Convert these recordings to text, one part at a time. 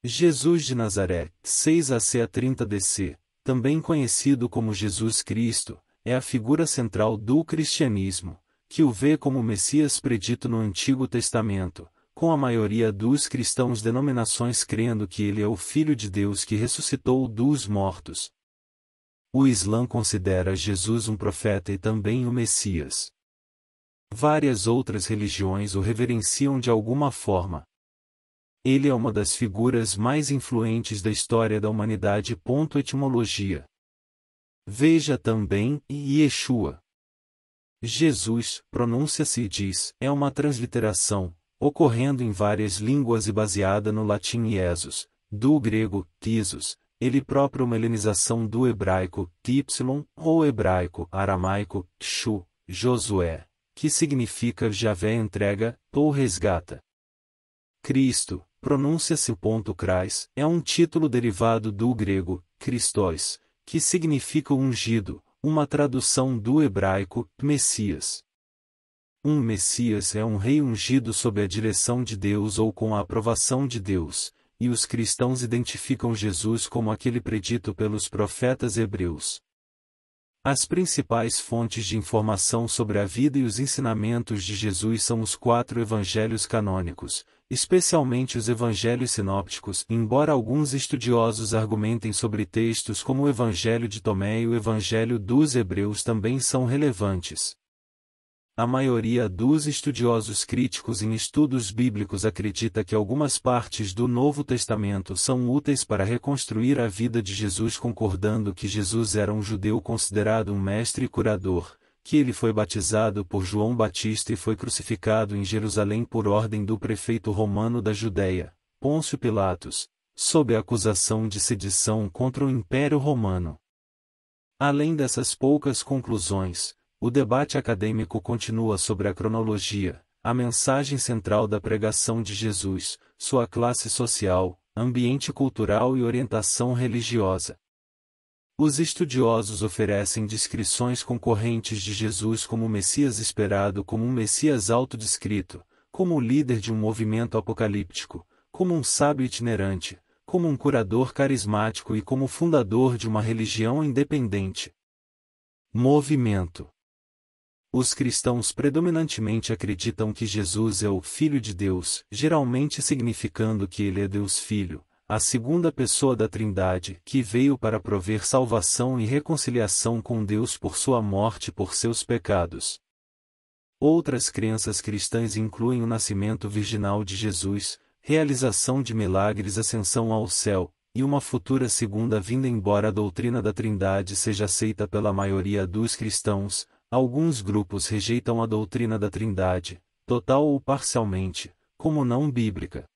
Jesus de Nazaré, 6 a 30 DC, também conhecido como Jesus Cristo, é a figura central do cristianismo, que o vê como o Messias predito no Antigo Testamento, com a maioria dos cristãos denominações crendo que ele é o Filho de Deus que ressuscitou dos mortos. O Islã considera Jesus um profeta e também o Messias. Várias outras religiões o reverenciam de alguma forma. Ele é uma das figuras mais influentes da história da humanidade. Etimologia. Veja também Yeshua. Jesus, pronuncia-se e diz, é uma transliteração, ocorrendo em várias línguas e baseada no latim Iesus, do grego Thesos, ele próprio uma helenização do hebraico Typsilon, ou hebraico aramaico Shu, Josué, que significa Javé entrega, ou resgata. Cristo, pronuncia-se Crais, é um título derivado do grego Christos, que significa ungido, uma tradução do hebraico Messias. Um Messias é um rei ungido sob a direção de Deus ou com a aprovação de Deus, e os cristãos identificam Jesus como aquele predito pelos profetas hebreus. As principais fontes de informação sobre a vida e os ensinamentos de Jesus são os 4 evangelhos canônicos, especialmente os evangelhos sinópticos, embora alguns estudiosos argumentem sobre textos como o Evangelho de Tomé e o Evangelho dos Hebreus também são relevantes. A maioria dos estudiosos críticos em estudos bíblicos acredita que algumas partes do Novo Testamento são úteis para reconstruir a vida de Jesus, concordando que Jesus era um judeu considerado um mestre e curador, que ele foi batizado por João Batista e foi crucificado em Jerusalém por ordem do prefeito romano da Judéia, Pôncio Pilatos, sob a acusação de sedição contra o Império Romano. Além dessas poucas conclusões, o debate acadêmico continua sobre a cronologia, a mensagem central da pregação de Jesus, sua classe social, ambiente cultural e orientação religiosa. Os estudiosos oferecem descrições concorrentes de Jesus como o Messias esperado, como um Messias autodescrito, como o líder de um movimento apocalíptico, como um sábio itinerante, como um curador carismático e como fundador de uma religião independente. Movimento. Os cristãos predominantemente acreditam que Jesus é o Filho de Deus, geralmente significando que ele é Deus Filho, a segunda pessoa da Trindade, que veio para prover salvação e reconciliação com Deus por sua morte por seus pecados. Outras crenças cristãs incluem o nascimento virginal de Jesus, realização de milagres, ascensão ao céu, e uma futura segunda vinda. Embora a doutrina da Trindade seja aceita pela maioria dos cristãos, alguns grupos rejeitam a doutrina da Trindade, total ou parcialmente, como não bíblica.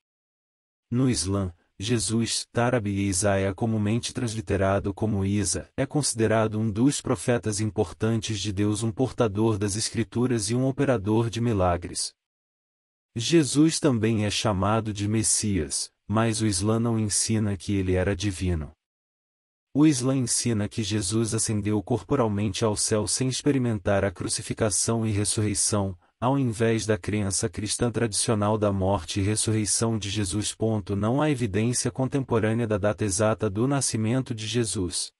No Islã, Jesus, árabe e Isa é comumente transliterado como Isa, é considerado um dos profetas importantes de Deus, um portador das Escrituras e um operador de milagres. Jesus também é chamado de Messias, mas o Islã não ensina que ele era divino. O Islã ensina que Jesus ascendeu corporalmente ao céu sem experimentar a crucificação e ressurreição, ao invés da crença cristã tradicional da morte e ressurreição de Jesus. Não há evidência contemporânea da data exata do nascimento de Jesus.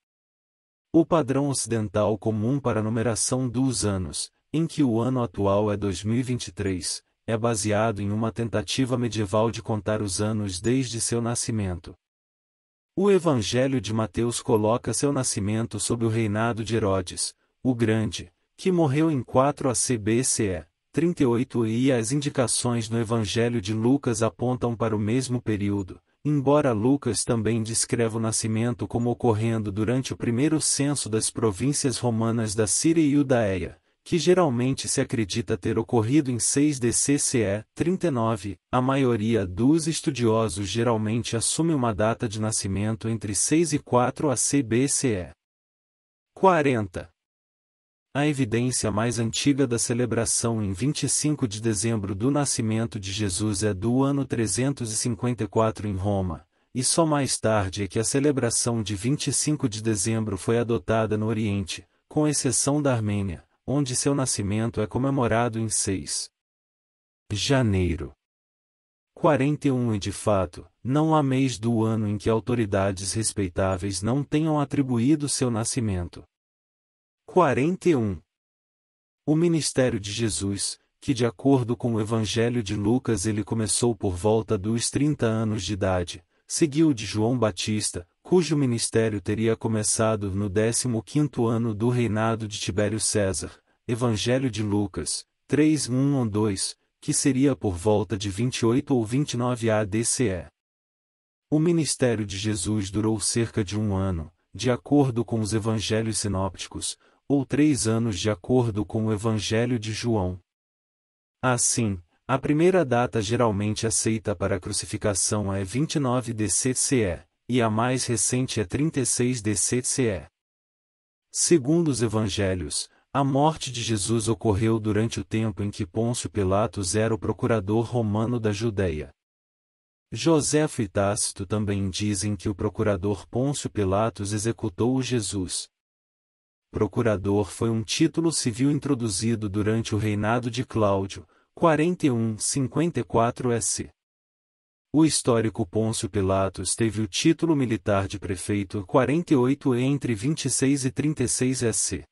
O padrão ocidental comum para a numeração dos anos, em que o ano atual é 2023, é baseado em uma tentativa medieval de contar os anos desde seu nascimento. O Evangelho de Mateus coloca seu nascimento sob o reinado de Herodes, o Grande, que morreu em 4 AC BCE, 38 e as indicações no Evangelho de Lucas apontam para o mesmo período, embora Lucas também descreva o nascimento como ocorrendo durante o primeiro censo das províncias romanas da Síria e Judéia, que geralmente se acredita ter ocorrido em 6 DCCE, 39, a maioria dos estudiosos geralmente assume uma data de nascimento entre 6 e 4 AC BCE. 40. A evidência mais antiga da celebração em 25 de dezembro do nascimento de Jesus é do ano 354 em Roma, e só mais tarde é que a celebração de 25 de dezembro foi adotada no Oriente, com exceção da Armênia, onde seu nascimento é comemorado em 6 de janeiro. 41 E de fato, não há mês do ano em que autoridades respeitáveis não tenham atribuído seu nascimento. 41. O ministério de Jesus, que de acordo com o Evangelho de Lucas ele começou por volta dos 30 anos de idade, seguiu o de João Batista, cujo ministério teria começado no 15º ano do reinado de Tibério César, Evangelho de Lucas, 3:1-2, que seria por volta de 28 ou 29 ADCE. O ministério de Jesus durou cerca de 1 ano, de acordo com os evangelhos sinópticos, ou 3 anos de acordo com o Evangelho de João. Assim, a primeira data geralmente aceita para a crucificação é 29 DCCE, e a mais recente é 36 DCCE. Segundo os evangelhos, a morte de Jesus ocorreu durante o tempo em que Pôncio Pilatos era o procurador romano da Judeia. Joséfo e Tácito também dizem que o procurador Pôncio Pilatos executou Jesus. Procurador foi um título civil introduzido durante o reinado de Cláudio, 41-54 SC. O histórico Pôncio Pilatos teve o título militar de prefeito 48 entre 26 e 36 SC.